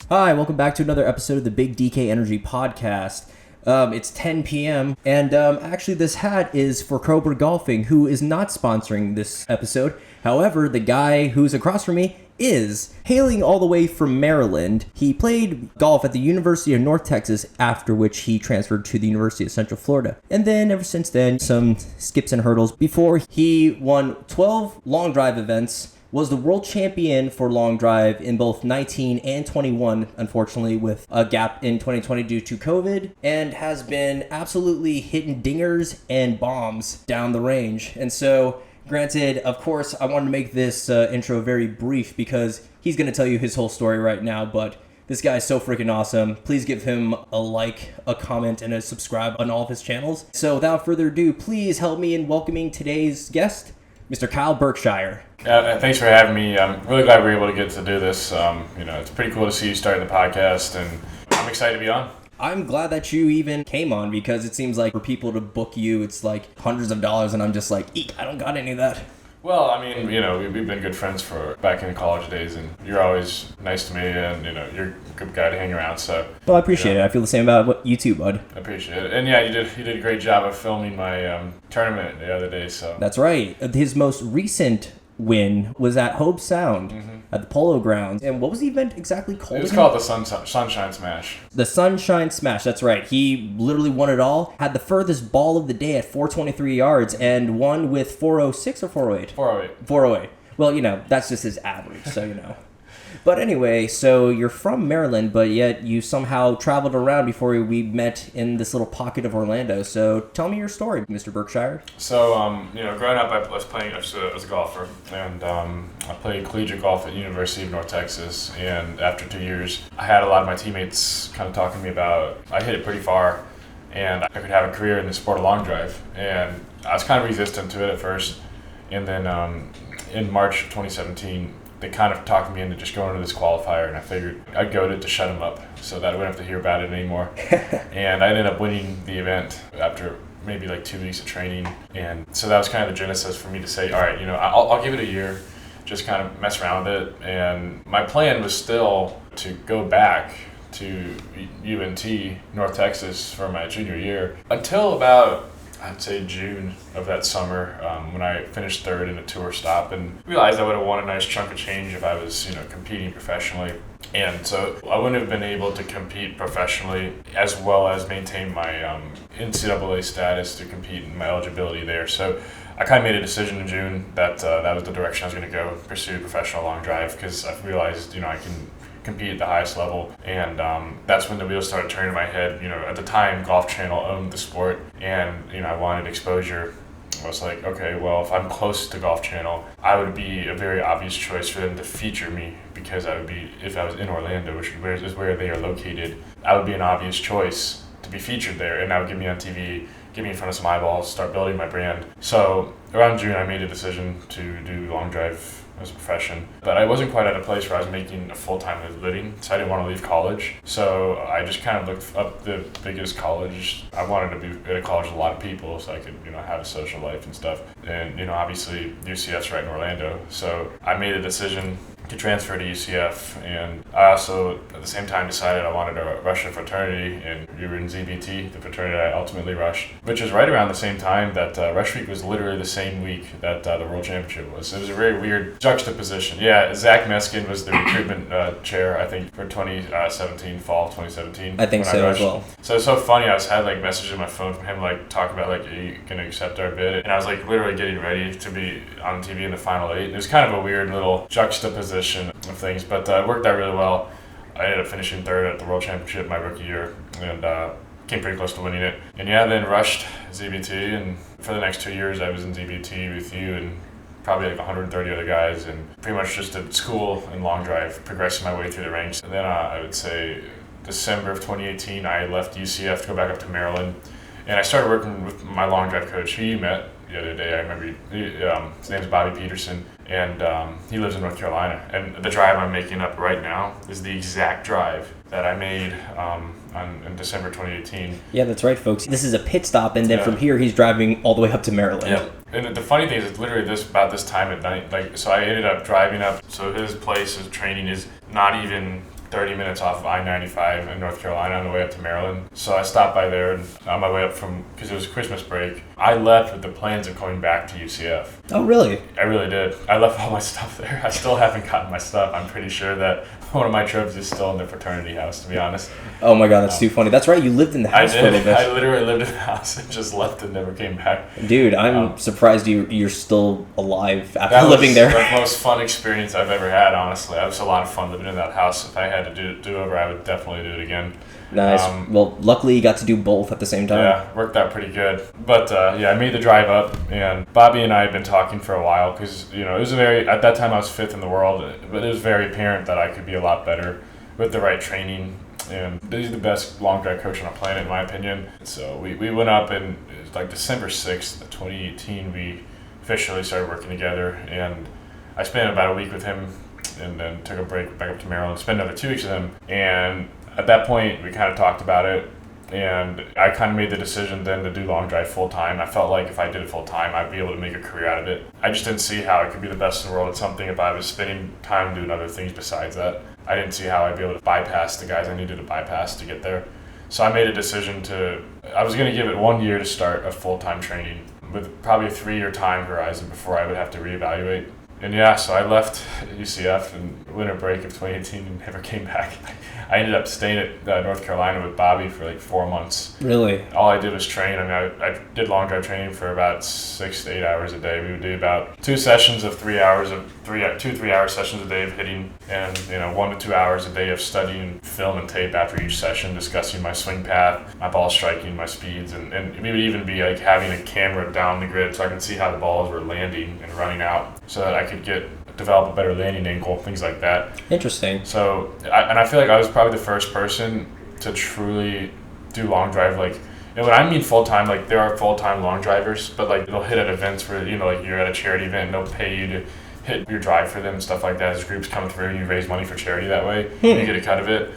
Hi, welcome back to another episode of the Big DK Energy Podcast. It's 10 p.m. and actually this hat is for Cobra Golfing, who is not sponsoring this episode. However, the guy who's across from me is hailing all the way from Maryland. He played golf at the University of North Texas, after which he transferred to the University of Central Florida. And then ever since then, some skips and hurdles before he won 12 long drive events, was the world champion for long drive in both 19 and 21, unfortunately, with a gap in 2020 due to COVID, and has been absolutely hitting dingers and bombs down the range. And so, granted, of course, I wanted to make this intro very brief because he's going to tell you his whole story right now, but this guy is so freaking awesome. Please give him a like, a comment, and a subscribe on all of his channels. So without further ado, please help me in welcoming today's guest, Mr. Kyle Berkshire. Thanks for having me. I'm really glad we were able to get to do this. It's pretty cool to see you starting the podcast, and I'm excited to be on. I'm glad that you even came on, because it seems like for people to book you, it's like hundreds of dollars, and I'm just like, eek, I don't got any of that. Well, I mean, we've been good friends for back in the college days, and you're always nice to me, and, you're a good guy to hang around, so. Well, I appreciate it. I feel the same about you too, bud. I appreciate it. And yeah, you did a great job of filming my tournament the other day, so. That's right. His most recent win was at Hope Sound at the Polo Grounds. And what was the event exactly called? It was called the Sunshine Smash. The Sunshine Smash, that's right. He literally won it all. Had the furthest ball of the day at 423 yards and won with 406 or 408? 408. 408. Well, that's just his average, so. But anyway, so you're from Maryland, but yet you somehow traveled around before we met in this little pocket of Orlando. So tell me your story, Mr. Berkshire. So, growing up, I was playing as a golfer, and I played collegiate golf at University of North Texas. And after 2 years, I had a lot of my teammates kind of talking to me about I hit it pretty far, and I could have a career in the sport of long drive. And I was kind of resistant to it at first, and then in March of 2017. They kind of talked me into just going to this qualifier, and I figured I'd go to shut them up so that I wouldn't have to hear about it anymore. And I ended up winning the event after maybe like 2 weeks of training. And so that was kind of the genesis for me to say, all right, I'll give it a year, just kind of mess around with it. And my plan was still to go back to UNT, North Texas, for my junior year until about, I'd say, June of that summer, when I finished third in a tour stop and realized I would have won a nice chunk of change if I was, competing professionally. And so I wouldn't have been able to compete professionally as well as maintain my NCAA status to compete in my eligibility there. So I kind of made a decision in June that that was the direction I was going to go, pursue professional long drive, because I realized, I can compete at the highest level. And that's when the wheels started turning in my head. At the time, Golf Channel owned the sport, and I wanted exposure. I was like, okay, well, if I'm close to Golf Channel, I would be a very obvious choice for them to feature me, because I would be, if I was in Orlando, which is where they are located, I would be an obvious choice to be featured there, and that would get me on TV, get me in front of some eyeballs, start building my brand. So around June, I made a decision to do long drive as a profession, but I wasn't quite at a place where I was making a full-time living, so I didn't want to leave college. So I just kind of looked up the biggest college. I wanted to be at a college with a lot of people so I could, have a social life and stuff. And, obviously UCF's right in Orlando. So I made a decision to transfer to UCF, and I also at the same time decided I wanted to rush a fraternity, and we were in ZBT, the fraternity I ultimately rushed, which is right around the same time that Rush Week was literally the same week that the World Championship was. It was a very weird juxtaposition. Yeah, Zach Meskin was the recruitment chair, I think, for 2017, fall of 2017. I think so as well. So it's so funny, I had messages on my phone from him talking about are you gonna accept our bid? And I was literally getting ready to be on TV in the final 8. It was kind of a weird little juxtaposition of things, but it worked out really well. I ended up finishing third at the World Championship my rookie year, and came pretty close to winning it. And then rushed ZBT, and for the next 2 years I was in ZBT with you and probably 130 other guys, and pretty much just at school and long drive, progressing my way through the ranks. And then I would say December of 2018, I left UCF to go back up to Maryland, and I started working with my long drive coach, who you met the other day. I remember his name's Bobby Peterson, and he lives in North Carolina. And the drive I'm making up right now is the exact drive that I made in December 2018. Yeah, that's right, folks. This is a pit stop, and then from here he's driving all the way up to Maryland. Yeah. And the funny thing is, it's literally about this time at night. So I ended up driving up. So his place of training is not even 30 minutes off of I-95 in North Carolina on the way up to Maryland. So I stopped by there and on my way up because it was Christmas break. I left with the plans of going back to UCF. Oh, really? I really did. I left all my stuff there. I still haven't gotten my stuff. I'm pretty sure that one of my trophies is still in the fraternity house, to be honest. Oh my God, that's too funny. That's right, you lived in the house for a little bit. I literally lived in the house and just left and never came back. Dude, I'm surprised you're still alive after living there. That was the most fun experience I've ever had, honestly. It was a lot of fun living in that house. If I had to do over, I would definitely do it again. Nice. Well, luckily you got to do both at the same time. Yeah, worked out pretty good. But I made the drive up, and Bobby and I had been talking for a while because, it was at that time I was 5th in the world, but it was very apparent that I could be a lot better with the right training. And he's the best long drive coach on the planet, in my opinion. So we went up, and it was like December 6th, 2018, we officially started working together. And I spent about a week with him and then took a break back up to Maryland, spent another 2 weeks with him. And at that point, we kind of talked about it. And I kind of made the decision then to do long drive full time. I felt like if I did it full time, I'd be able to make a career out of it. I just didn't see how I could be the best in the world at something if I was spending time doing other things besides that. I didn't see how I'd be able to bypass the guys I needed to bypass to get there. So I made a decision I was going to give it 1 year to start a full-time training with probably a 3-year time horizon before I would have to reevaluate. And so I left UCF in winter break of 2018 and never came back. I ended up staying at North Carolina with Bobby for like 4 months. Really? All I did was train. I did long drive training for about 6 to 8 hours a day. We would do about 2 sessions of 3 hours of 3-hour sessions a day of hitting, and 1 to 2 hours a day of studying film and tape after each session, discussing my swing path, my ball striking, my speeds, and we would even be like having a camera down the grid so I could see how the balls were landing and running out, so that I could develop a better landing angle, things like that. Interesting. So, I feel like I was probably the first person to truly do long drive. Like, when I mean full time, like there are full time long drivers, but like they'll hit at events where like you're at a charity event and they'll pay you to hit your drive for them and stuff like that. As groups come through, you raise money for charity that way. You get a cut of it.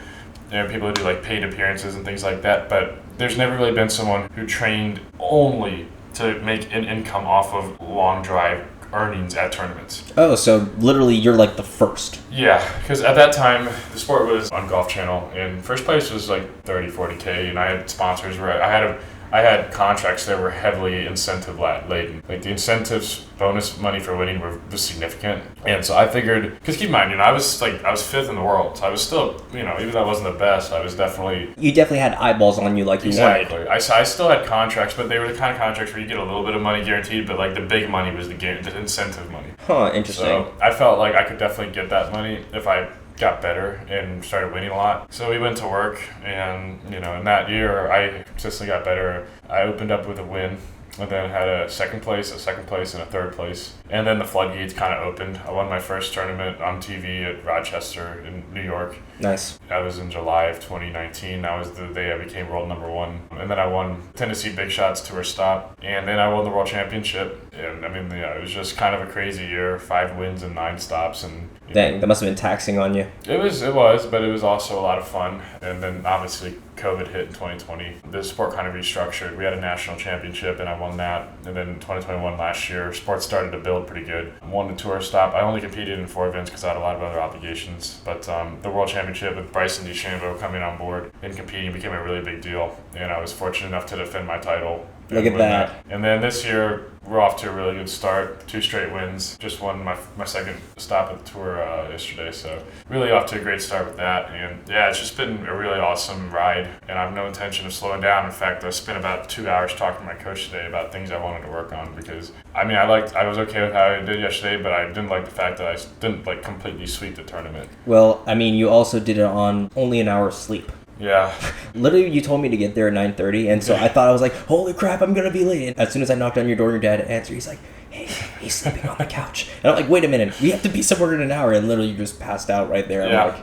There are people who do like paid appearances and things like that, but there's never really been someone who trained only to make an income off of long drive earnings at tournaments. Oh, so literally you're like the first. Yeah, because at that time the sport was on Golf Channel and first place was like 30-40K, and I had sponsors where I had contracts that were heavily incentive laden. Like the incentives, bonus money for winning was significant. And so I figured, because keep in mind, I was 5th in the world. So I was still, even though I wasn't the best, I was definitely... You definitely had eyeballs on you like you wanted. Exactly. I still had contracts, but they were the kind of contracts where you get a little bit of money guaranteed, but like the big money was the incentive money. Huh, interesting. So I felt like I could definitely get that money if I got better and started winning a lot. So we went to work, and in that year I consistently got better. I opened up with a win, and then had a second place, and a third place. And then the floodgates kind of opened. I won my first tournament on TV at Rochester in New York. Nice. That was in July of 2019. That was the day I became world number 1. And then I won Tennessee Big Shots Tour Stop. And then I won the World Championship. And it was just kind of a crazy year. 5 wins and 9 stops. And dang, that must have been taxing on you. It was, but it was also a lot of fun. And then obviously COVID hit in 2020. The sport kind of restructured. We had a national championship and I won that. And then 2021 last year, sports started to build pretty good. Won the Tour Stop. I only competed in 4 events because I had a lot of other obligations. But the World Championship with Bryson DeChambeau coming on board and competing became a really big deal. And I was fortunate enough to defend my title. Look at that. And then this year, we're off to a really good start. 2 straight wins. Just won my second stop at the tour yesterday. So really off to a great start with that. And yeah, it's just been a really awesome ride. And I have no intention of slowing down. In fact, I spent about 2 hours talking to my coach today about things I wanted to work on. Because, I was okay with how I did yesterday, but I didn't like the fact that I didn't completely sweep the tournament. Well, you also did it on only an hour's sleep. Yeah. Literally, you told me to get there at 9:30, and so I thought, I was like, holy crap, I'm going to be late. And as soon as I knocked on your door, your dad answered. He's like, hey, he's sleeping on the couch. And I'm like, wait a minute, we have to be somewhere in an hour. And literally, you just passed out right there. Yeah.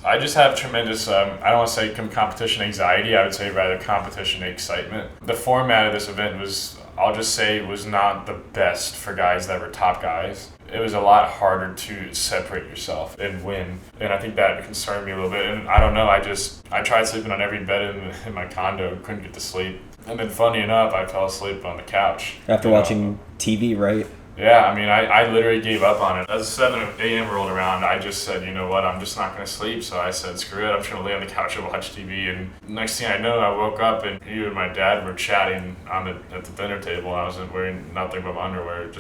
I just have tremendous, I don't want to say competition anxiety. I would say rather competition excitement. The format of this event was, I'll just say, was not the best for guys that were top guys. It was a lot harder to separate yourself and win. And I think that concerned me a little bit. And I don't know, I tried sleeping on every bed in my condo, couldn't get to sleep. And then funny enough, I fell asleep on the couch. After watching TV, right? Yeah, I mean, I literally gave up on it. As 7 a.m. rolled around, I just said, you know what, I'm just not going to sleep. So I said, screw it, I'm just going to lay on the couch and watch TV. And next thing I know, I woke up and you and my dad were chatting at the dinner table. I was wearing nothing but my underwear,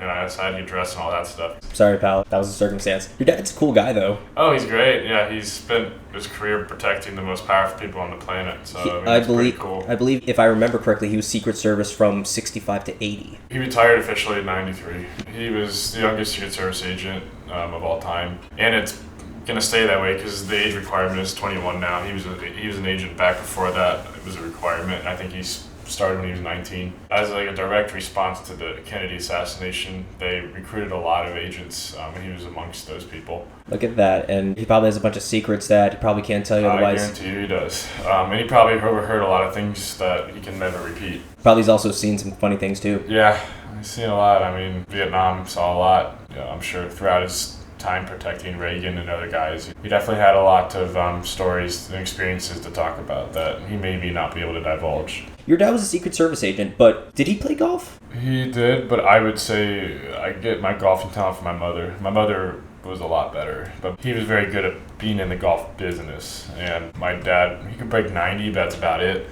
I decided to get dressed and all that stuff. Sorry, pal. That was a circumstance. Your dad's a cool guy, though. Oh, he's great. Yeah, he's spent his career protecting the most powerful people on the planet. So I believe, pretty cool. I believe, if I remember correctly, he was Secret Service from 65 to 80. He retired officially in 93. He was the youngest Secret Service agent of all time. And it's going to stay that way because the age requirement is 21 now. He was an agent back before that. It was a requirement. And I think he's started when he was 19. As like a direct response to the Kennedy assassination, they recruited a lot of agents, and he was amongst those people. Look at that, and he probably has a bunch of secrets that he probably can't tell you otherwise. I guarantee you he does. And he probably overheard a lot of things that he can never repeat. Probably he's also seen some funny things too. Yeah, I've seen a lot. I mean, Vietnam saw a lot. I'm sure throughout his time protecting Reagan and other guys, he definitely had a lot of stories and experiences to talk about that he maybe not be able to divulge. Your dad was a Secret Service agent, but did he play golf? He did, but I would say I get my golfing talent from my mother. My mother was a lot better, but he was very good at being in the golf business. And my dad, he could break 90, but that's about it.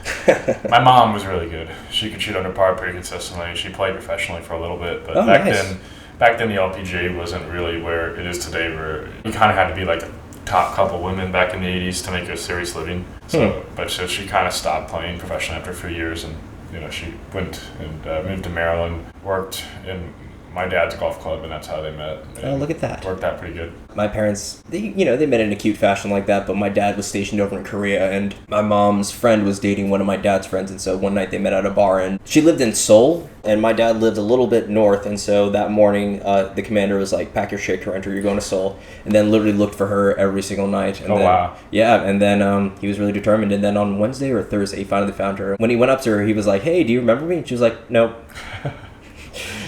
My mom was really good. She could shoot under par pretty consistently. She played professionally for a little bit, but back then the LPGA wasn't really where it is today, where you kind of had to be like a top couple women back in the 80s to make a serious living. So she kind of stopped playing professionally after a few years, and she went and moved to Maryland, worked in my dad's golf club, and that's how they met. Oh, look at that. Worked out pretty good. My parents, they met in a cute fashion like that, but my dad was stationed over in Korea, and my mom's friend was dating one of my dad's friends, and so one night they met at a bar, and she lived in Seoul, and my dad lived a little bit north, and so that morning, the commander was like, pack your shit, Torrenter, you're going to Seoul, and then literally looked for her every single night. And wow. Yeah, and then he was really determined, and then on Wednesday or Thursday, he finally found her. When he went up to her, he was like, hey, do you remember me? And she was like, nope.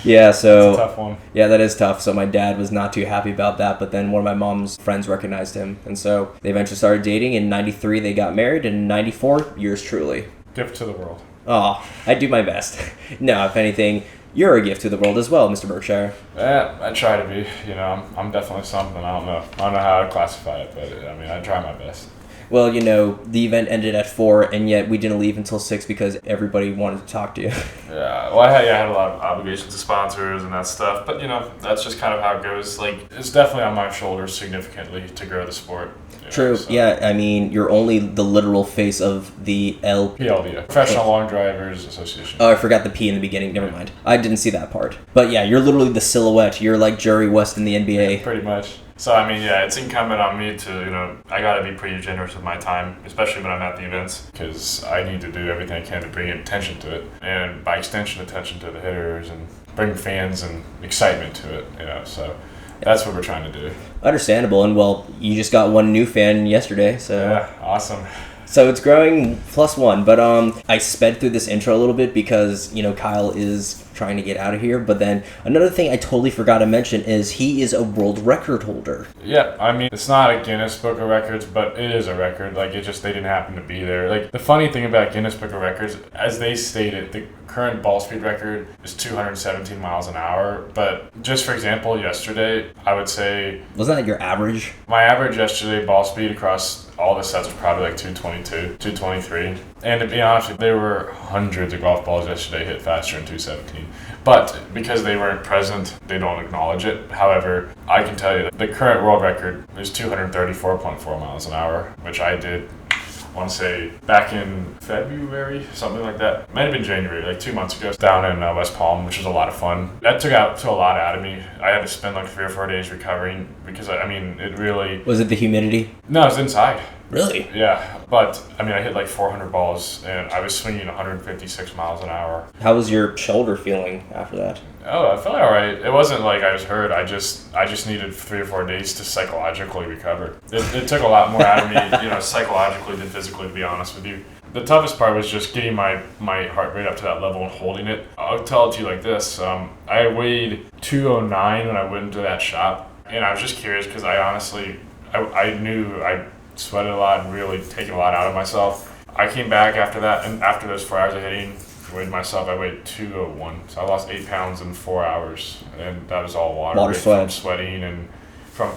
Yeah, so... That's a tough one. Yeah, that is tough. So my dad was not too happy about that, but then one of my mom's friends recognized him, and so they eventually started dating. In 93, they got married, and in 94, yours truly. Gift to the world. Oh, I do my best. No, if anything, you're a gift to the world as well, Mr. Berkshire. Yeah, I try to be. I'm definitely something. I don't know how to classify it, but I mean, I try my best. Well, the event ended at 4, and yet we didn't leave until 6 because everybody wanted to talk to you. Yeah, well, I had a lot of obligations to sponsors and that stuff, but, that's just kind of how it goes. Like, it's definitely on my shoulders significantly to grow the sport. True. So. Yeah, I mean, you're only the literal face of the PLDA, Professional Long Drivers Association. Oh, I forgot the P in the beginning. Never mind. I didn't see that part. But yeah, you're literally the silhouette. You're like Jerry West in the NBA. Yeah, pretty much. So, I mean, yeah, it's incumbent on me to, I got to be pretty generous with my time, especially when I'm at the events, because I need to do everything I can to bring attention to it, and by extension, attention to the hitters, and bring fans and excitement to it, so that's what we're trying to do. Understandable, and well, you just got one new fan yesterday, so... Yeah, awesome. So it's growing +1, but I sped through this intro a little bit because, Kyle is trying to get out of here, but then another thing I totally forgot to mention is he is a world record holder. Yeah, I mean, it's not a Guinness Book of Records, but it is a record. Like, they didn't happen to be there. Like, the funny thing about Guinness Book of Records, as they stated, the current ball speed record is 217 miles an hour, but just for example, yesterday, I would say... Wasn't that your average? My average yesterday ball speed across all the sets was probably like 222, 223. And to be honest, there were hundreds of golf balls yesterday hit faster than 217. But because they weren't present, they don't acknowledge it. However, I can tell you that the current world record is 234.4 miles an hour, which I did, I want to say, back in February, something like that. Might have been January, like 2 months ago, down in West Palm, which was a lot of fun. That took a lot out of me. I had to spend like 3 or 4 days recovering because, it really... Was it the humidity? No, it was inside. Really? Yeah, but, I hit like 400 balls, and I was swinging 156 miles an hour. How was your shoulder feeling after that? Oh, I felt all right. It wasn't like I was hurt. I just needed 3 or 4 days to psychologically recover. It took a lot more out of me, psychologically than physically, to be honest with you. The toughest part was just getting my heart rate up to that level and holding it. I'll tell it to you like this. I weighed 209 when I went into that shop, and I was just curious because I knew I sweated a lot and really taken a lot out of myself. I came back after that, and after those 4 hours of hitting, weighed myself. I weighed 201, so I lost 8 pounds in 4 hours, and that was all water. Water sweat. From sweating and from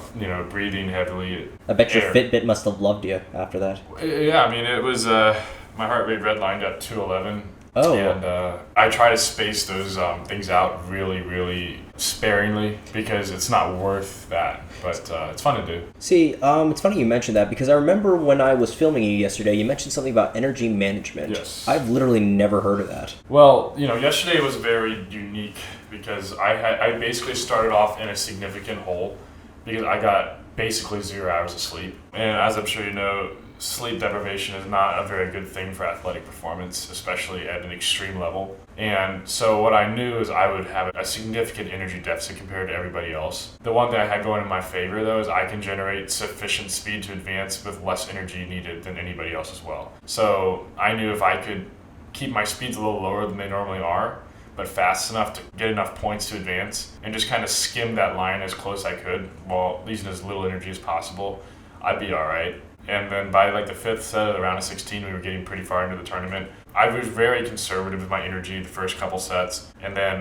breathing heavily. I bet your Fitbit must have loved you after that. Yeah, I mean it was my heart rate redlined at 211. Oh. And I try to space those things out really, really sparingly because it's not worth that. But it's fun to do. See, it's funny you mentioned that because I remember when I was filming you yesterday, you mentioned something about energy management. Yes. I've literally never heard of that. Well, yesterday was very unique because I basically started off in a significant hole because I got basically 0 hours of sleep. And as I'm sure you know, sleep deprivation is not a very good thing for athletic performance, especially at an extreme level. And so what I knew is I would have a significant energy deficit compared to everybody else. The one thing I had going in my favor, though, is I can generate sufficient speed to advance with less energy needed than anybody else as well. So I knew if I could keep my speeds a little lower than they normally are, but fast enough to get enough points to advance and just kind of skim that line as close as I could while using as little energy as possible, I'd be all right. And then by like the fifth set of the round of 16, we were getting pretty far into the tournament. I was very conservative with my energy the first couple sets. And then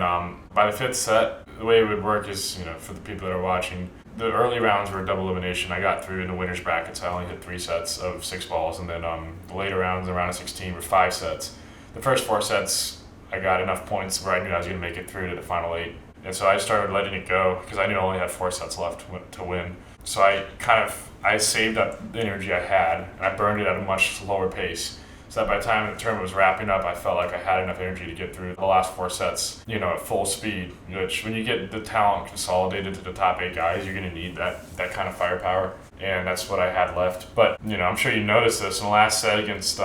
by the fifth set, the way it would work is, for the people that are watching, the early rounds were double elimination. I got through in the winner's brackets. I only hit 3 sets of 6 balls. And then the later rounds, the round of 16, were 5 sets. The first 4 sets, I got enough points where I knew I was going to make it through to the final 8. And so I started letting it go because I knew I only had 4 sets left to win. So I saved up the energy I had, and I burned it at a much slower pace. So that by the time the tournament was wrapping up, I felt like I had enough energy to get through the last 4 sets, at full speed, which when you get the talent consolidated to the top 8 guys, you're going to need that kind of firepower. And that's what I had left. But, I'm sure you noticed this in the last set against,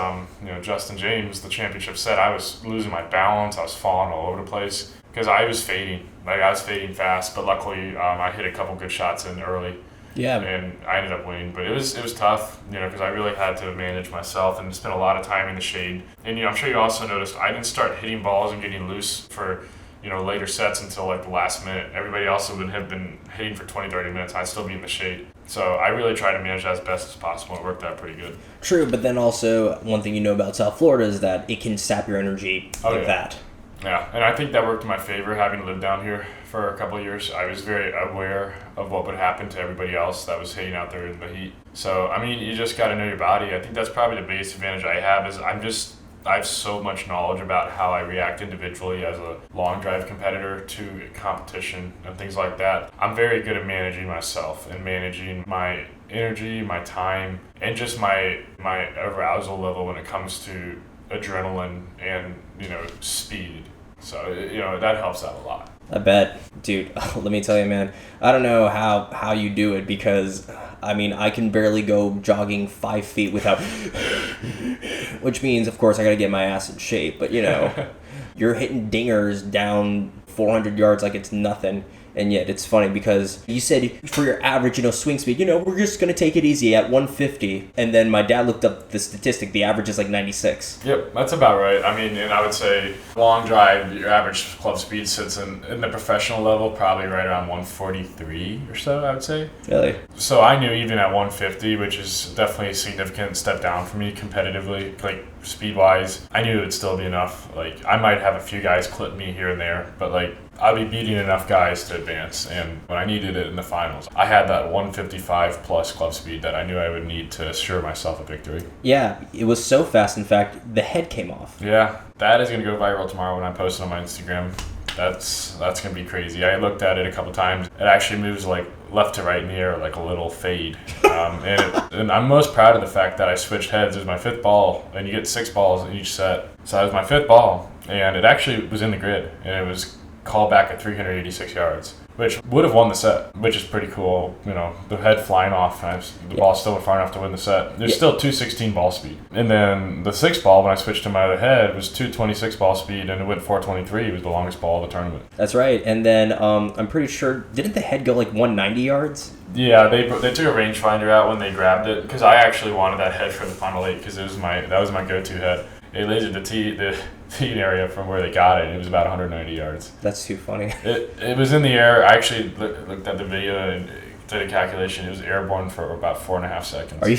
Justin James, the championship set, I was losing my balance. I was falling all over the place because I was fading. I was fading fast, but luckily I hit a couple good shots in early. Yeah. And I ended up winning, but it was tough, because I really had to manage myself and spend a lot of time in the shade. And I'm sure you also noticed I didn't start hitting balls and getting loose for later sets until like the last minute. Everybody else would have been hitting for 20-30 minutes. I'd still be in the shade. So I really tried to manage that as best as possible. It worked out pretty good. True, but then also one thing about South Florida is that it can sap your energy that. Yeah, and I think that worked in my favor having lived down here for a couple of years. I was very aware of what would happen to everybody else that was hitting out there in the heat. So, you just got to know your body. I think that's probably the biggest advantage I have is I have so much knowledge about how I react individually as a long drive competitor to competition and things like that. I'm very good at managing myself and managing my energy, my time, and just my arousal level when it comes to adrenaline and speed. So that helps out a lot. I bet, dude. Let me tell you, man. I don't know how you do it because I can barely go jogging 5 feet without, which means of course I got to get my ass in shape. But you're hitting dingers down 400 yards like it's nothing. And yet it's funny because you said for your average, swing speed, we're just going to take it easy at 150. And then my dad looked up the statistic. The average is like 96. Yep, that's about right. And I would say long drive, your average club speed sits in the professional level probably right around 143 or so, I would say. Really? So I knew even at 150, which is definitely a significant step down for me competitively, like speed-wise, I knew it would still be enough. Like, I might have a few guys clip me here and there, but I'll be beating enough guys to advance. And when I needed it in the finals, I had that 155 plus club speed that I knew I would need to assure myself a victory. Yeah, it was so fast. In fact, the head came off. Yeah, that is going to go viral tomorrow when I post it on my Instagram. That's going to be crazy. I looked at it a couple times. It actually moves like left to right in the air, like a little fade. And I'm most proud of the fact that I switched heads. It was my 5th ball, and you get 6 balls in each set. So it was my 5th ball, and it actually was in the grid, and it was called back at 386 yards, which would have won the set, which is pretty cool. The head flying off, and the ball still went far enough to win the set. There's still 216 ball speed. And then the 6th ball, when I switched to my other head, was 226 ball speed, and it went 423. It was the longest ball of the tournament. That's right. And then I'm pretty sure, didn't the head go like 190 yards? Yeah, they took a rangefinder out when they grabbed it, because I actually wanted that head for the final 8, because that was my go-to head. They lasered the tee area from where they got it. It was about 190 yards. That's too funny. It was in the air. I actually looked at the video and did a calculation. It was airborne for about 4.5 seconds. Are you?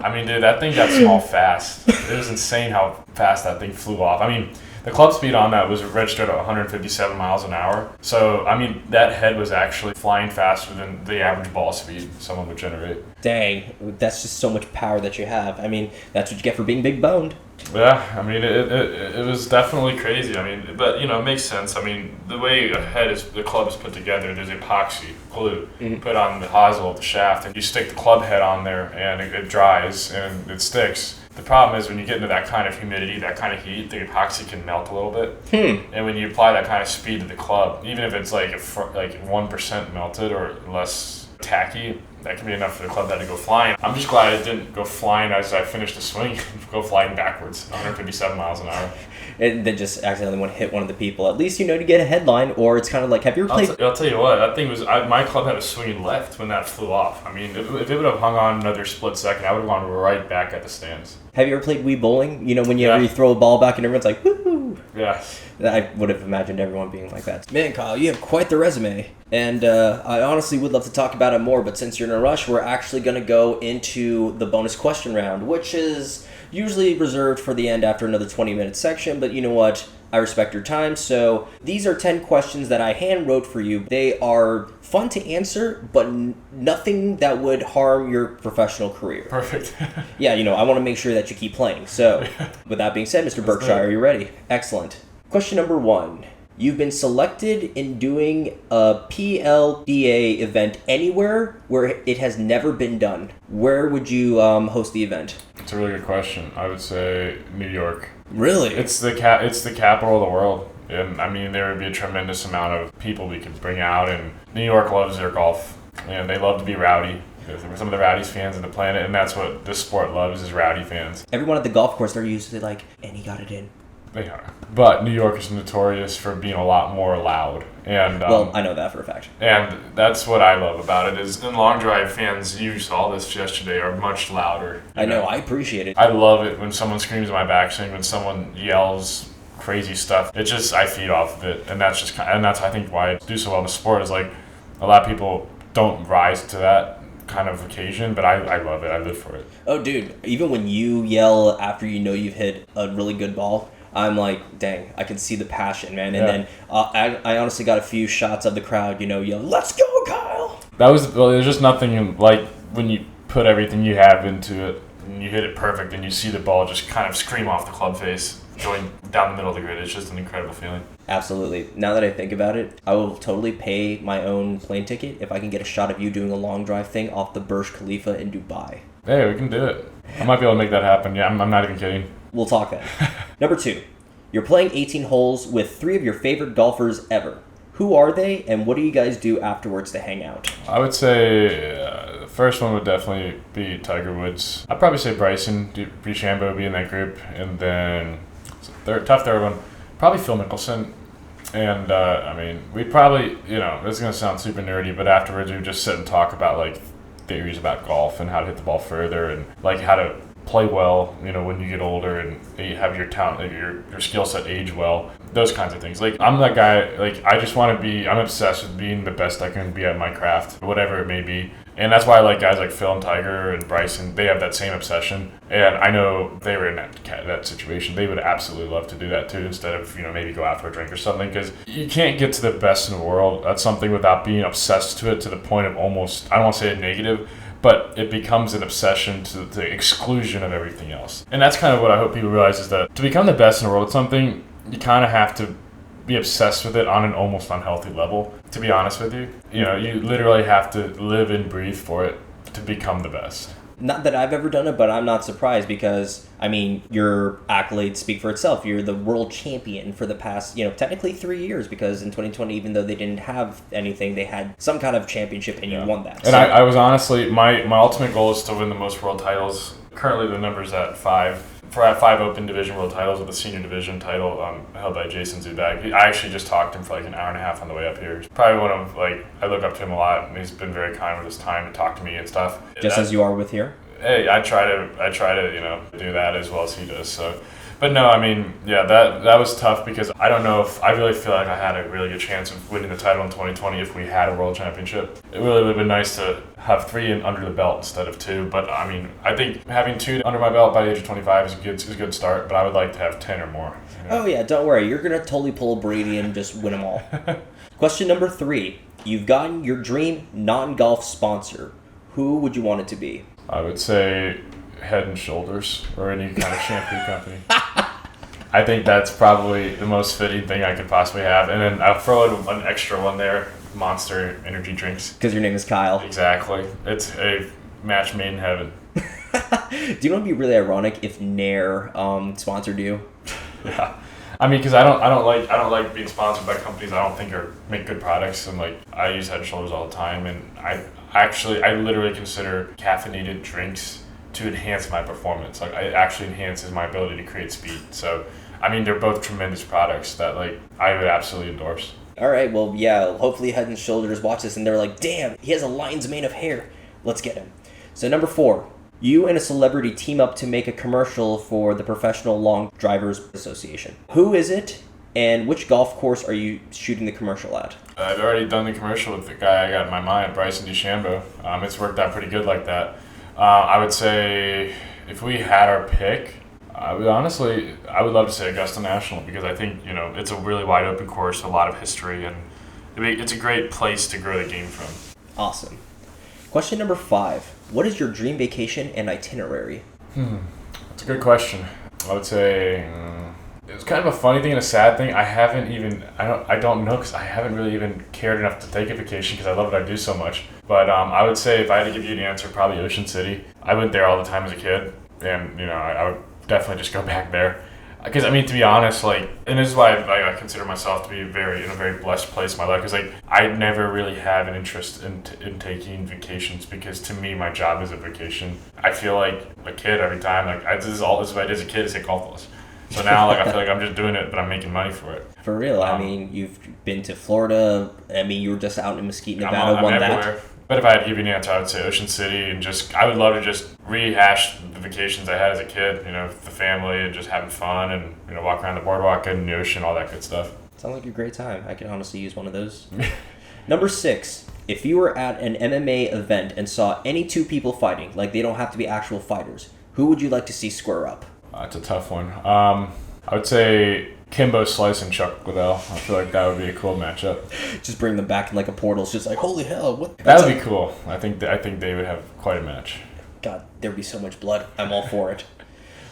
I mean, dude, that thing got small fast. It was insane how fast that thing flew off. I mean, the club speed on that was registered at 157 miles an hour. So, I mean, that head was actually flying faster than the average ball speed someone would generate. Dang, that's just so much power that you have. I mean, that's what you get for being big boned. Yeah, I mean, it was definitely crazy. I mean, but, you know, it makes sense. I mean, the way the club is put together, there's epoxy glue put on the hosel of the shaft, and you stick the club head on there, and it dries, and it sticks. The problem is when you get into that kind of humidity, that kind of heat, the epoxy can melt a little bit. And when you apply that kind of speed to the club, even if it's like 1% melted or less tacky, that can be enough for the club head to go flying. I'm just glad it didn't go flying as I finished the swing, go flying backwards, 157 miles an hour. And then just accidentally want to hit one of the people. At least you know to get a headline, or it's kind of like, have you ever played... I'll tell you what, that thing was... my club had a swinging left when that flew off. I mean, if it would have hung on another split second, I would have gone right back at the stands. Have you ever played Wii Bowling? You know, when you throw a ball back and everyone's like, woohoo! Yeah. I would have imagined everyone being like that. Man, Kyle, you have quite the resume. And I honestly would love to talk about it more, but since you're in a rush, we're actually going to go into the bonus question round, which is usually reserved for the end after another 20-minute section, but you know what? I respect your time, so these are 10 questions that I hand wrote for you. They are fun to answer, but nothing that would harm your professional career. Perfect. Yeah, you know, I want to make sure that you keep playing. So, with that being said, Mr. Berkshire, are you ready? Excellent. Question number 1. You've been selected in doing a PLDA event anywhere where it has never been done. Where would you host the event? It's a really good question. I would say New York. Really? It's the capital of the world. And I mean, there would be a tremendous amount of people we could bring out, and New York loves their golf, and they love to be rowdy. They're some of the rowdiest fans on the planet, and that's what this sport loves, is rowdy fans. Everyone at the golf course, they're usually like, and he got it in. They are. But New York is notorious for being a lot more loud. And well, I know that for a fact. And that's what I love about it, is in long drive, fans, you saw this yesterday, are much louder. I know, I appreciate it. I love it when someone screams in my backswing, when someone yells crazy stuff. It just, I feed off of it. And that's I think why I do so well in the sport, is like a lot of people don't rise to that kind of occasion, but I love it. I live for it. Oh, dude, even when you yell after you know you've hit a really good ball, I'm like, dang, I can see the passion, man. And then I honestly got a few shots of the crowd, you know, yelling, "Let's go, Kyle!" There's just nothing like when you put everything you have into it and you hit it perfect and you see the ball just kind of scream off the club face going down the middle of the grid. It's just an incredible feeling. Absolutely. Now that I think about it, I will totally pay my own plane ticket if I can get a shot of you doing a long drive thing off the Burj Khalifa in Dubai. Hey, we can do it. I might be able to make that happen. Yeah, I'm not even kidding. We'll talk then. Number 2. You're playing 18 holes with 3 of your favorite golfers ever. Who are they, and what do you guys do afterwards to hang out? I would say the first one would definitely be Tiger Woods. I'd probably say Bryson DeChambeau would be in that group, and then tough third one, probably Phil Mickelson. And I mean, we'd probably, you know, this is gonna sound super nerdy, but afterwards we would just sit and talk about like theories about golf and how to hit the ball further and like how to play well, you know, when you get older and you have your talent, your skill set age well, those kinds of things. Like, I'm that guy, like, I just want to be, I'm obsessed with being the best I can be at my craft, whatever it may be. And that's why I like guys like Phil and Tiger and Bryson. They have that same obsession. And I know they were in that situation. They would absolutely love to do that too, instead of, you know, maybe go out for a drink or something. Because you can't get to the best in the world at something without being obsessed to it to the point of almost, I don't want to say a negative, but it becomes an obsession to the exclusion of everything else. And that's kind of what I hope people realize, is that to become the best in the world at something, you kind of have to be obsessed with it on an almost unhealthy level, to be honest with you. You know, you literally have to live and breathe for it to become the best. Not that I've ever done it, but I'm not surprised because, I mean, your accolades speak for itself. You're the world champion for the past, you know, technically 3 years, because in 2020, even though they didn't have anything, they had some kind of championship and you won that. And so, I was honestly, my ultimate goal is to win the most world titles. Currently the number's at 5. I have 5 Open Division World titles with a Senior Division title held by Jason Zubak. I actually just talked to him for like an hour and a half on the way up here. He's probably one of, like, I look up to him a lot, and he's been very kind with his time to talk to me and stuff. Just as you are with here? Hey, I try to, you know, do that as well as he does. So, But no, I mean, yeah, that was tough because I don't know if I really feel like I had a really good chance of winning the title in 2020 if we had a world championship. It really would have been nice to have 3 under the belt instead of 2. But I mean, I think having 2 under my belt by the age of 25 is a good start. But I would like to have 10 or more. You know? Oh yeah, don't worry. You're gonna totally pull Brady and just win them all. Question number 3. You've gotten your dream non-golf sponsor. Who would you want it to be? I would say Head and Shoulders or any kind of shampoo company. I think that's probably the most fitting thing I could possibly have. And then I'll throw in an extra one there, Monster energy drinks. Because your name is Kyle. Exactly. It's a match made in heaven. Do you know what would be really ironic if Nair sponsored you? Yeah. I mean, because I don't like being sponsored by companies I don't think make good products, and like I use Head and Shoulders all the time, and I literally consider caffeinated drinks to enhance my performance. Like it actually enhances my ability to create speed. So, I mean, they're both tremendous products that like I would absolutely endorse. All right, well, yeah, hopefully Head and Shoulders watch this and they're like, damn, he has a lion's mane of hair. Let's get him. So number 4, you and a celebrity team up to make a commercial for the Professional Long Drivers Association. Who is it, and which golf course are you shooting the commercial at? I've already done the commercial with the guy I got in my mind, Bryson DeChambeau. It's worked out pretty good like that. I would say if we had our pick, I would love to say Augusta National because I think, it's a really wide open course, a lot of history, and it's a great place to grow the game from. Awesome. Question number 5. What is your dream vacation and itinerary? That's a good question. I would say it's kind of a funny thing and a sad thing. I don't know because I haven't really even cared enough to take a vacation because I love what I do so much. But I would say if I had to give you an answer, probably Ocean City. I went there all the time as a kid, and I would definitely just go back there. Because I mean, to be honest, and this is why I consider myself to be in a very blessed place in my life. Because I never really have an interest in taking vacations because to me, my job is a vacation. I feel like a kid every time. This is what I did as a kid is hit golf balls. So now, I feel like I'm just doing it, but I'm making money for it. For real, I mean, you've been to Florida. I mean, you were just out in Mesquite, Nevada. I'm everywhere. But if I had to give you an answer, I would say Ocean City, and I would love to just rehash the vacations I had as a kid, with the family and just having fun and, walk around the boardwalk, get in the ocean, all that good stuff. Sounds like a great time. I could honestly use one of those. Number 6, if you were at an MMA event and saw any 2 people fighting, like they don't have to be actual fighters, who would you like to see square up? That's a tough one. I would say Kimbo Slice and Chuck Liddell. I feel like that would be a cool matchup. Just bring them back in like a portal. It's just like, holy hell, what? That would be cool. I think they would have quite a match. God, there'd be so much blood. I'm all for it.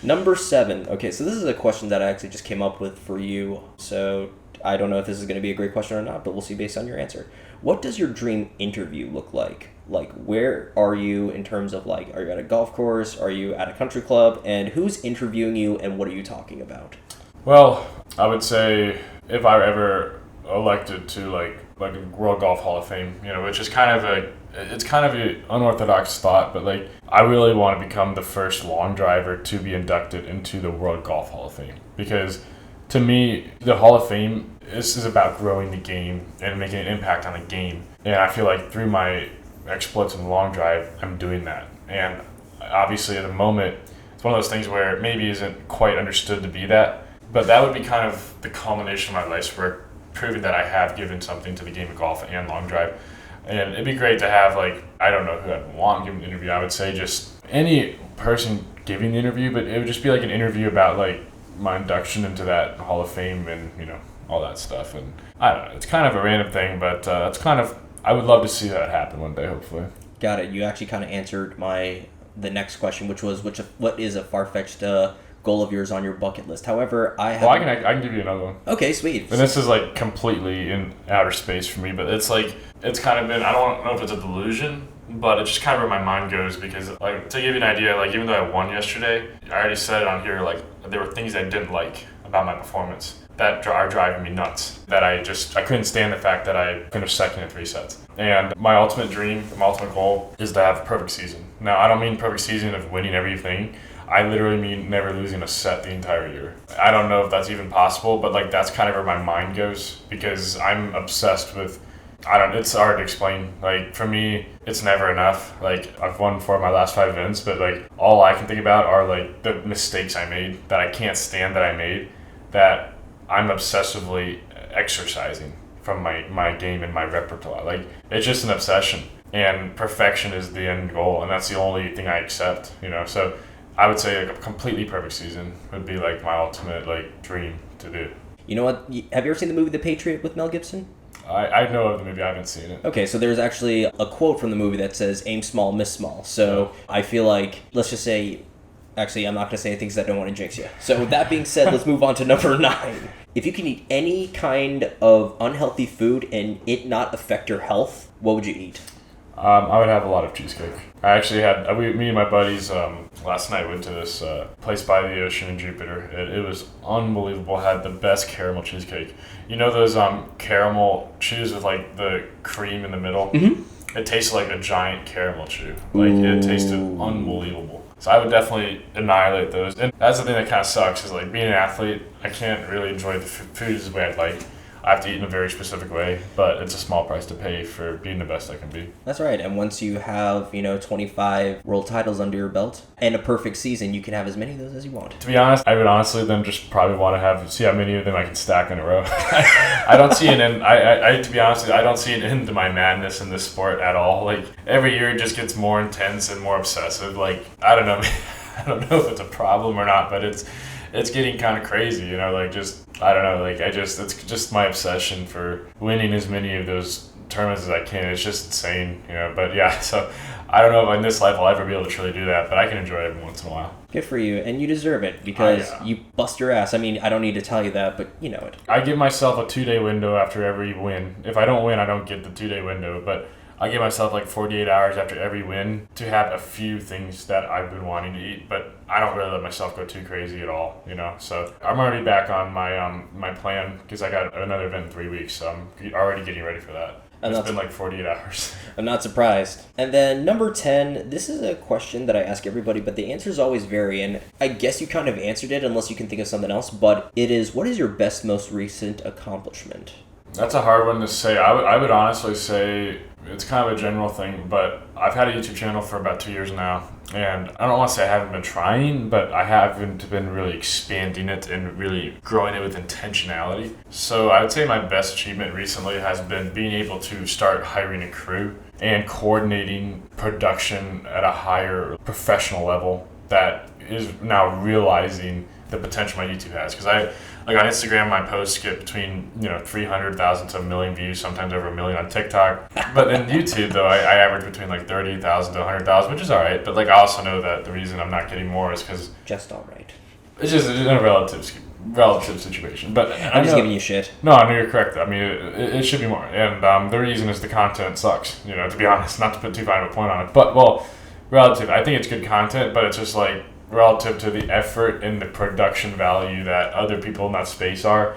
Number 7. Okay, so this is a question that I actually just came up with for you. So I don't know if this is going to be a great question or not, but we'll see based on your answer. What does your dream interview look like? Like, where are you in terms of, are you at a golf course? Are you at a country club? And who's interviewing you, and what are you talking about? Well, I would say if I were ever elected to, like a World Golf Hall of Fame, which is kind of an unorthodox thought, but, I really want to become the first long driver to be inducted into the World Golf Hall of Fame. Because, to me, the Hall of Fame is about growing the game and making an impact on the game. And I feel like through my exploits in the long drive, I'm doing that. And obviously at the moment, it's one of those things where it maybe isn't quite understood to be that, but that would be kind of the culmination of my life's work, proving that I have given something to the game of golf and long drive. And it'd be great to have, I don't know who I'd want to give an interview. I would say just any person giving the interview, but it would just be an interview about my induction into that Hall of Fame and, all that stuff. And I don't know, it's kind of a random thing, but that's I would love to see that happen one day, hopefully. Got it. You actually kind of answered the next question, which was what is a far-fetched goal of yours on your bucket list? However, I can give you another one. Okay, sweet. And this is completely in outer space for me, but it's it's kind of been, I don't know if it's a delusion, but it's just kind of where my mind goes because to give you an idea, even though I won yesterday, I already said it on here, there were things I didn't like about my performance that are driving me nuts. That I couldn't stand the fact that I finished second in 3 sets. And my ultimate dream, my ultimate goal is to have a perfect season. Now, I don't mean perfect season of winning everything. I literally mean never losing a set the entire year. I don't know if that's even possible, but that's kind of where my mind goes because I'm obsessed with it's hard to explain. Like, for me, it's never enough. Like, I've won 4 of my last 5 events, but, like, all I can think about are, like, the mistakes I made that I can't stand that I made, that I'm obsessively exercising from my game and my repertoire. Like, it's just an obsession. And perfection is the end goal, and that's the only thing I accept, you know? So I would say, like, a completely perfect season would be, like, my ultimate, like, dream to do. You know what? Have you ever seen the movie The Patriot with Mel Gibson? I know of the movie. I haven't seen it. Okay, so there's actually a quote from the movie that says, aim small, miss small. So I feel like, let's just say, actually, I'm not going to say anything because I don't want to jinx you. So with that being said, let's move on to number 9. If you can eat any kind of unhealthy food and it not affect your health, what would you eat? I would have a lot of cheesecake. I actually had, me and my buddies, last night went to this place by the ocean in Jupiter. It was unbelievable. It had the best caramel cheesecake. You know those caramel chews with, like, the cream in the middle? Mm-hmm. It tasted like a giant caramel chew. Like, it tasted unbelievable. So I would definitely annihilate those. And that's the thing that kind of sucks, is, like, being an athlete, I can't really enjoy the food the way I'd like. I have to eat in a very specific way, but it's a small price to pay for being the best I can be. That's right. And once you have, 25 world titles under your belt and a perfect season, you can have as many of those as you want. To be honest, I would honestly then just probably want to see how many of them I can stack in a row. I don't see an end. To be honest, I don't see an end to my madness in this sport at all. Like, every year it just gets more intense and more obsessive. Like, I don't know. I don't know if it's a problem or not, but it's getting kind of crazy, like, just, I don't know, like, it's just my obsession for winning as many of those tournaments as I can. It's just insane, but yeah, so I don't know if in this life I'll ever be able to truly do that, but I can enjoy it every once in a while. Good for you, and you deserve it, because you bust your ass. I mean, I don't need to tell you that, but you know it. I give myself a 2-day window after every win. If I don't win, I don't get the 2-day window, but I give myself like 48 hours after every win to have a few things that I've been wanting to eat, but I don't really let myself go too crazy at all, So I'm already back on my plan, because I got another event in 3 weeks, so I'm already getting ready for that. It's been like 48 hours. I'm not surprised. And then number 10, this is a question that I ask everybody, but the answers always vary, and I guess you kind of answered it unless you can think of something else, but it is, what is your best, most recent accomplishment? That's a hard one to say. I would honestly say it's kind of a general thing, but I've had a YouTube channel for about 2 years now, and I don't want to say I haven't been trying, but I haven't been really expanding it and really growing it with intentionality. So I would say my best achievement recently has been being able to start hiring a crew and coordinating production at a higher professional level that is now realizing the potential my YouTube has. Because like on Instagram, my posts get between 300,000 to 1 million views, sometimes over 1 million on TikTok. But in YouTube, though, I average between like 30,000 to 100,000, which is all right. But like, I also know that the reason I'm not getting more is because just all right. It's just in a relative situation. But I'm just giving you shit. No, I know you're correct. I mean, it should be more. And the reason is the content sucks. To be honest, not to put too fine of a point on it. But relative. I think it's good content, but it's just like, relative to the effort and the production value that other people in that space are,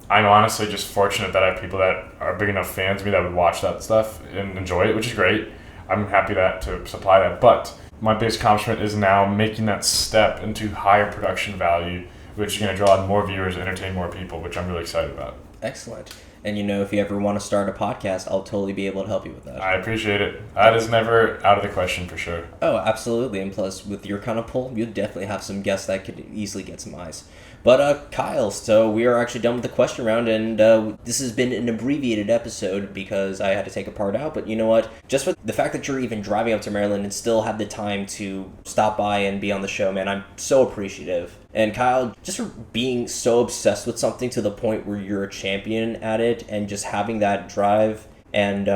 I'm honestly just fortunate that I have people that are big enough fans of me that would watch that stuff and enjoy it, which is great. I'm happy to supply that. But my biggest accomplishment is now making that step into higher production value, which is going to draw in more viewers and entertain more people, which I'm really excited about. Excellent. And if you ever want to start a podcast, I'll totally be able to help you with that. I appreciate it. That is never out of the question for sure. Oh, absolutely. And plus, with your kind of pull, you'll definitely have some guests that could easily get some eyes. But Kyle, so we are actually done with the question round, and this has been an abbreviated episode because I had to take a part out. But you know what? Just for the fact that you're even driving up to Maryland and still have the time to stop by and be on the show, man, I'm so appreciative. And Kyle, just for being so obsessed with something to the point where you're a champion at it and just having that drive and,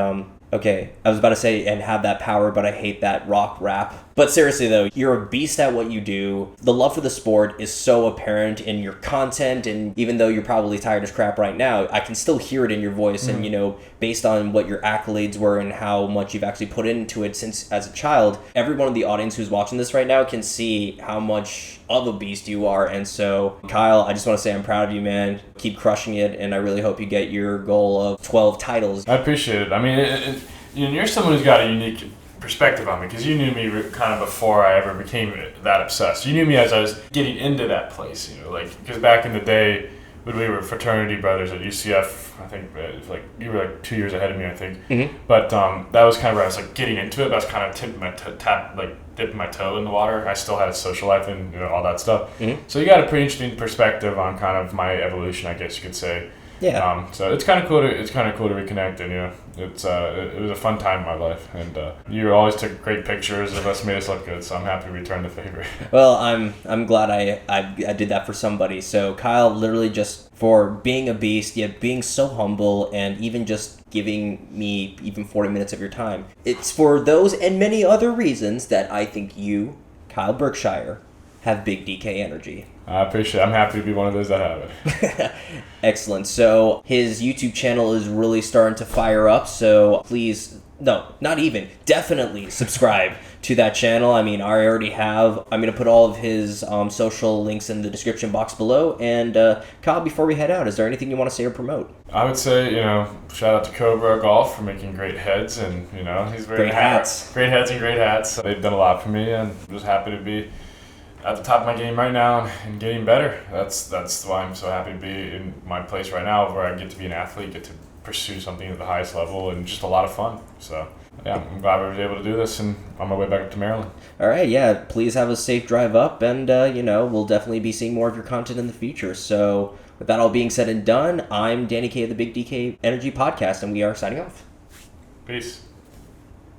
okay, I was about to say, and have that power, but I hate that rock rap. But seriously, though, you're a beast at what you do. The love for the sport is so apparent in your content, and even though you're probably tired as crap right now, I can still hear it in your voice. And, based on what your accolades were and how much you've actually put into it since as a child, everyone in the audience who's watching this right now can see how much of a beast you are. And so, Kyle, I just want to say I'm proud of you, man. Keep crushing it, and I really hope you get your goal of 12 titles. I appreciate it. I mean, you're someone who's got a unique perspective on me, because you knew me kind of before I ever became that obsessed. You knew me as I was getting into that place, because back in the day we were fraternity brothers at UCF. I think it was like you were like 2 years ahead of me, I think. Mm-hmm. But that was kind of where I was like getting into it. But I was kind of dipping my toe in the water. I still had a social life and all that stuff. Mm-hmm. So you got a pretty interesting perspective on kind of my evolution, I guess you could say. Yeah. So it's kind of cool to reconnect, and it was a fun time in my life, and you always took great pictures of us, made us look good. So I'm happy to return the favor. Well, I'm glad I did that for somebody. So Kyle, literally just for being a beast, yet being so humble, and even just giving me even 40 minutes of your time. It's for those and many other reasons that I think you, Kyle Berkshire, have big DK energy. I appreciate it. I'm happy to be one of those that have it. Excellent. So his YouTube channel is really starting to fire up. So please, no, not even, definitely subscribe to that channel. I mean, I already have. I'm going to put all of his social links in the description box below. And Kyle, before we head out, is there anything you want to say or promote? I would say, shout out to Cobra Golf for making great heads, and he's very Great hats. Great heads and great hats. They've done a lot for me, and I'm just happy to be at the top of my game right now and getting better. That's why I'm so happy to be in my place right now, where I get to be an athlete, get to pursue something at the highest level, and just a lot of fun. So yeah, I'm glad I was able to do this, and on my way back up to Maryland. All right, yeah, please have a safe drive up, and we'll definitely be seeing more of your content in the future. So with that all being said and done, I'm Danny K of the Big DK Energy Podcast, and we are signing off. Peace.